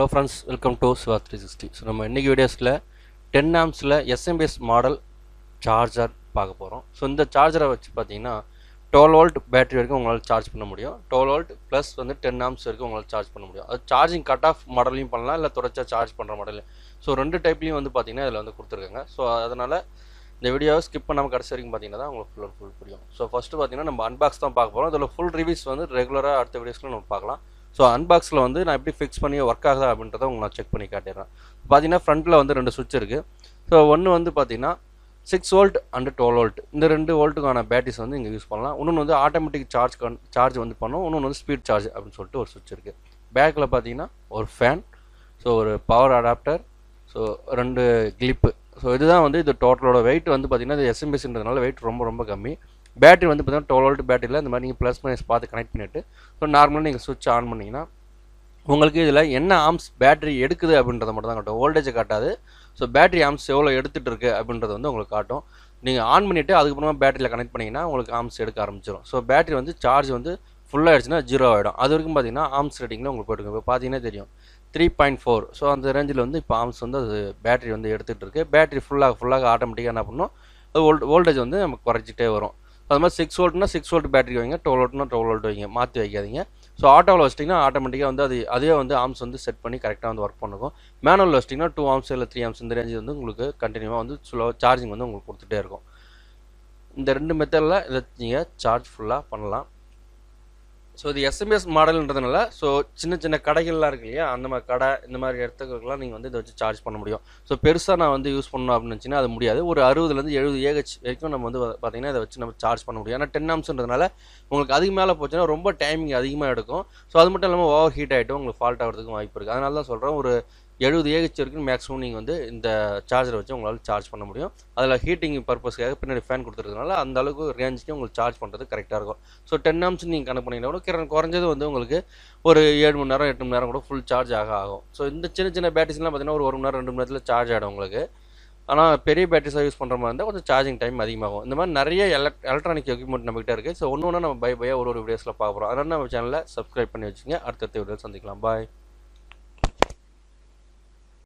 Hello friends, welcome to Siva 360. So நம்ம இன்னைக்கு வீடியோஸ்ல 10 ஆம்ப்ஸ்ல SMBS மாடல் சார்ஜர் பார்க்க போறோம். ஸோ இந்த சார்ஜரை வச்சு பார்த்தீங்கன்னா 12 வோல்ட் பேட்டரி வரைக்கும் உங்களால் சார்ஜ் பண்ண முடியும். 12 வோல்ட் ப்ளஸ் வந்து 10 ஆம்ப்ஸ் வரைக்கும் உங்களால் சார்ஜ் பண்ண முடியும். அது சார்ஜிங் கட் ஆஃப் மாடலையும் பண்ணலாம், இல்லை தொடர்ச்சியாக சார்ஜ் பண்ணுற மாடல். ஸோ ரெண்டு டைப்லையும் வந்து பார்த்தீங்கன்னா இதில் வந்து கொடுத்துருக்காங்க. ஸோ அதனால் இந்த வீடியோவை ஸ்கிப் பண்ணாமல் கடைசி வரைக்கும் பார்த்தீங்கன்னா தான் உங்களுக்கு ஃபுல் புரியும். ஸோ ஃபஸ்ட்டு பார்த்தீங்கன்னா நம்ம அன்பாக்ஸ் தான் பார்க்க போகிறோம். இதில் ஃபுல் ரிவ்யூஸ் வந்து ரெகுலராக அடுத்த வீடியோஸில் நம்ம பார்க்கலாம். ஸோ அன்பாக்ஸில் வந்து நான் எப்படி ஃபிக்ஸ் பண்ணி ஒர்க் ஆகுதா அப்படின்றத உங்களுக்கு நான் செக் பண்ணி காட்டிடுறேன். பார்த்தீங்கன்னா ஃப்ரண்ட்டில் வந்து ரெண்டு சுவிட்ச் இருக்குது. ஸோ ஒன்று வந்து பார்த்தீங்கன்னா 6 வோல்ட் அண்ட் 12 வோல்ட் இந்த 2 வோல்ட்டுக்கான பேட்டரிஸ் வந்து இங்கே யூஸ் பண்ணலாம். இன்னொன்று வந்து ஆட்டோமேட்டிக் சார்ஜ் வந்து பண்ணும், இன்னொன்று வந்து ஸ்பீட் சார்ஜ் அப்படின்னு சொல்லிட்டு ஒரு சுவிட்ச் இருக்குது. பேக்கில் பார்த்தீங்கன்னா ஒரு ஃபேன், ஸோ ஒரு power adapter, so 2 clip. So இதுதான் வந்து இது டோட்டலோட வெயிட் வந்து பார்த்தீங்கன்னா இது எஸ்எம்பிஎஸ்ன்றதுனால வெயிட் ரொம்ப கம்மி. பேட்டரி வந்து பார்த்தீங்கன்னா 12 வோல்ட் பேட்டரியில் இந்த மாதிரி நீங்கள் ப்ளஸ் மைனஸ் பார்த்து கனெக்ட் பண்ணிவிட்டு ஸோ நார்மலாக நீங்கள் சுவிட்ச் ஆன் பண்ணிங்கன்னா உங்களுக்கு இதில் என்ன ஆம்ஸ் பேட்டரி எடுக்குது அப்படின்றத மட்டும் தான் காட்டும், வோல்டேஜை காட்டாது. ஸோ பேட்டரி ஆம்ஸ் எவ்வளோ எடுத்துகிட்டு இருக்கு அப்படின்றது வந்து உங்களுக்கு காட்டும். நீங்கள் ஆன் பண்ணிவிட்டு அதுக்கப்புறமா பேட்டரியில் கனெக்ட் பண்ணிங்கன்னா உங்களுக்கு ஆம்ஸ் எடுக்க ஆரம்பிச்சிடும். ஸோ பேட்டரி வந்து சார்ஜ் வந்து ஃபுல்லாகிடுச்சுன்னா 0 ஆகிடும். அது வரைக்கும் பார்த்தீங்கன்னா ஆம்ஸ் ரேட்டிங்கில் உங்களுக்கு போட்டுருக்கு. இப்போ பார்த்தீங்கன்னா தெரியும் 3.4. ஸோ அந்த ரேஞ்சில் வந்து இப்போ ஆம்ஸ் வந்து அது பேட்டரி வந்து எடுத்துகிட்டு இருக்குது. பேட்டரி ஃபுல்லாக ஆட்டோமேட்டிக்காக என்ன பண்ணணும், அது வோல்டேஜ் வந்து நமக்கு குறைச்சிட்டே வரும். அது மாதிரி 6 வோல்ட்னா 6 வோல்ட் பேட்டரி வைங்க, 12 வோல்ட்னா 12 வோல்ட் வைங்க, மாற்றி வைக்காதீங்க. ஸோ ஆட்டோவில் வச்சிட்டிங்கன்னா ஆட்டோமேட்டிக்காக வந்து அதுவே வந்து ஆம்ஸ் வந்து செட் பண்ணி கரெக்டாக வந்து ஒர்க் பண்ணுக்கும். மேனுவலில் வச்சிட்டிங்கன்னா 2 ஆம்ஸ் இல்லை 3 ஆம்ஸ் இந்த ரேஞ்சு வந்து உங்களுக்கு கண்டினியூவாக வந்து சார்ஜிங் வந்து உங்களுக்கு கொடுத்துட்டே இருக்கும். இந்த 2 மெத்தடில் இதை நீங்கள் சார்ஜ் ஃபுல்லாக பண்ணலாம். ஸோ இது எஸ்எம்பிஎஸ் மாடல்ன்றதுனால ஸோ சின்ன கடைகள்லாம் இருக்கு இல்லையா, அந்த மாதிரி கடை இந்த மாதிரி இடத்துக்குலாம் நீங்கள் வந்து இதை வச்சு சார்ஜ் பண்ண முடியும். ஸோ பெருசாக நான் வந்து யூஸ் பண்ணணும் அப்படின்னு நினச்சின்னா அது முடியாது. ஒரு 60லேருந்து 70 ஏஹெச் வரைக்கும் நம்ம வந்து பார்த்திங்கன்னா இதை வச்சு நம்ம சார்ஜ் பண்ண முடியும். ஏன்னா 10 ஆம்ஸ்ன்றதுனால உங்களுக்கு அதுக்கு மேலே போச்சுன்னா ரொம்ப டைமிங் அதிகமாக எடுக்கும். ஸோ அது மட்டும் இல்லாமல் ஓவர் ஹீட் ஆகிட்டும் உங்களுக்கு ஃபால்ட் ஆகிறதுக்கும் வாய்ப்பு இருக்குது. அதனால தான் சொல்கிறேன், ஒரு 70 ஏஹெச் வரைக்கும் மேக்ஸிமம் நீங்கள் வந்து இந்த சார்ஜரை வச்சு உங்களால் சார்ஜ் பண்ண முடியும். அதில் ஹீட்டிங் பர்பஸ்க்காக பின்னாடி ஃபேன் கொடுத்துருக்கனால அந்த அளவுக்கு ரேஞ்சுக்கு உங்களுக்கு சார்ஜ் பண்ணுறது கரெக்டாக இருக்கும். ஸோ 10 ஆம்ஸ் நீங்கள் கணக்கு பண்ணிங்கன்னா கூட குறைஞ்சது வந்து உங்களுக்கு ஒரு 7 மணி நேரம் 8 மணி நேரம் கூட ஃபுல் சார்ஜ் ஆகும். ஸோ இந்த சின்ன பேட்டரிஸ்லாம் பார்த்தீங்கன்னா ஒரு 1 மணி நேரம் 2 மணி நேரத்தில் சார்ஜ் ஆகிடும் உங்களுக்கு. ஆனால் பெரிய பேட்டரிஸாக யூஸ் பண்ணுற மாதிரி இருந்தால் கொஞ்சம் சார்ஜிங் டைம் அதிகமாகும். இந்த மாதிரி நிறைய எலக்ட்ரானிக் எக்யூப்மெண்ட் நம்மகிட்ட இருக்குது. ஸோ ஒன்று நம்ம பை ஒரு வீடியோஸில் பார்க்க போகிறோம். அதனால் நம்ம சேனலில் சப்ஸ்கிரைப் பண்ணி வச்சுங்க. அடுத்தடுத்த வீடியோவில் சந்திக்கலாம். பாய்.